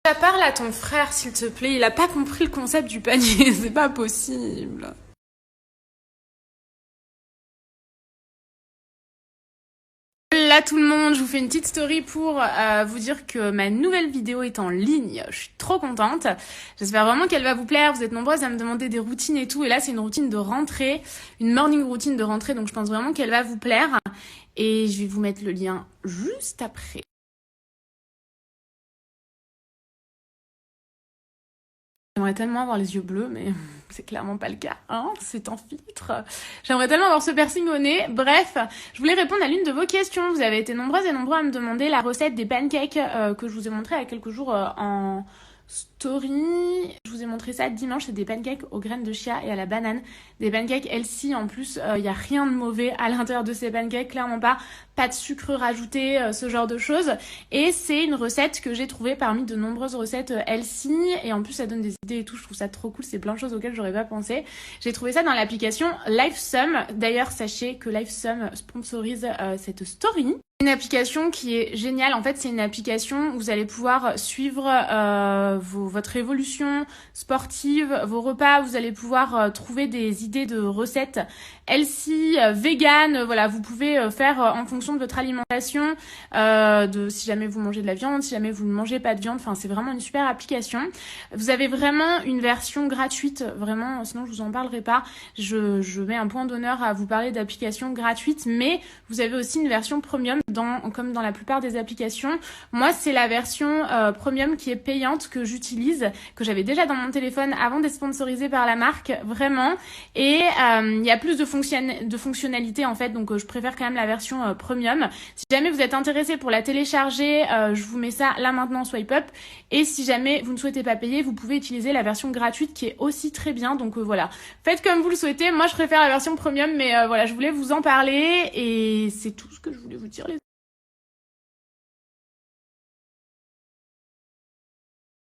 Parle à ton frère, s'il te plaît. Il a pas compris le concept du panier. C'est pas possible. Là tout le monde, je vous fais une petite story pour vous dire que ma nouvelle vidéo est en ligne. Je suis trop contente. J'espère vraiment qu'elle va vous plaire. Vous êtes nombreuses à me demander des routines et tout. Et là c'est une routine de rentrée, une morning routine de rentrée. Donc je pense vraiment qu'elle va vous plaire. Et je vais vous mettre le lien juste après. J'aimerais tellement avoir les yeux bleus, mais c'est clairement pas le cas, hein, c'est en filtre. J'aimerais tellement avoir ce piercing au nez. Bref, je voulais répondre à l'une de vos questions. Vous avez été nombreuses et nombreux à me demander la recette des pancakes que je vous ai montré il y a quelques jours en story. Je vous ai montré ça dimanche, c'est des pancakes aux graines de chia et à la banane. Des pancakes healthy en plus, il n'y a rien de mauvais à l'intérieur de ces pancakes, clairement pas. Pas de sucre rajouté, ce genre de choses. Et c'est une recette que j'ai trouvée parmi de nombreuses recettes healthy. Et en plus, ça donne des idées et tout. Je trouve ça trop cool. C'est plein de choses auxquelles j'aurais pas pensé. J'ai trouvé ça dans l'application Lifesum. D'ailleurs, sachez que Lifesum sponsorise cette story. Une application qui est géniale. En fait, c'est une application où vous allez pouvoir suivre votre évolution sportive, vos repas. Vous allez pouvoir trouver des idées de recettes healthy, vegan. Voilà, vous pouvez faire en fonction de votre alimentation, de si jamais vous mangez de la viande, si jamais vous ne mangez pas de viande. Enfin, c'est vraiment une super application. Vous avez vraiment une version gratuite. Vraiment, sinon je vous en parlerai pas. Je mets un point d'honneur à vous parler d'applications gratuites, mais vous avez aussi une version premium comme dans la plupart des applications. Moi, c'est la version premium qui est payante que j'utilise, que j'avais déjà dans mon téléphone avant d'être sponsorisée par la marque, vraiment. Et il y a plus de fonctionnalités en fait, donc je préfère quand même la version premium. Si jamais vous êtes intéressé pour la télécharger, je vous mets ça là maintenant, swipe up. Et si jamais vous ne souhaitez pas payer, vous pouvez utiliser la version gratuite qui est aussi très bien. Donc voilà, faites comme vous le souhaitez. Moi, je préfère la version premium, mais voilà, je voulais vous en parler et c'est tout ce que je voulais vous dire, les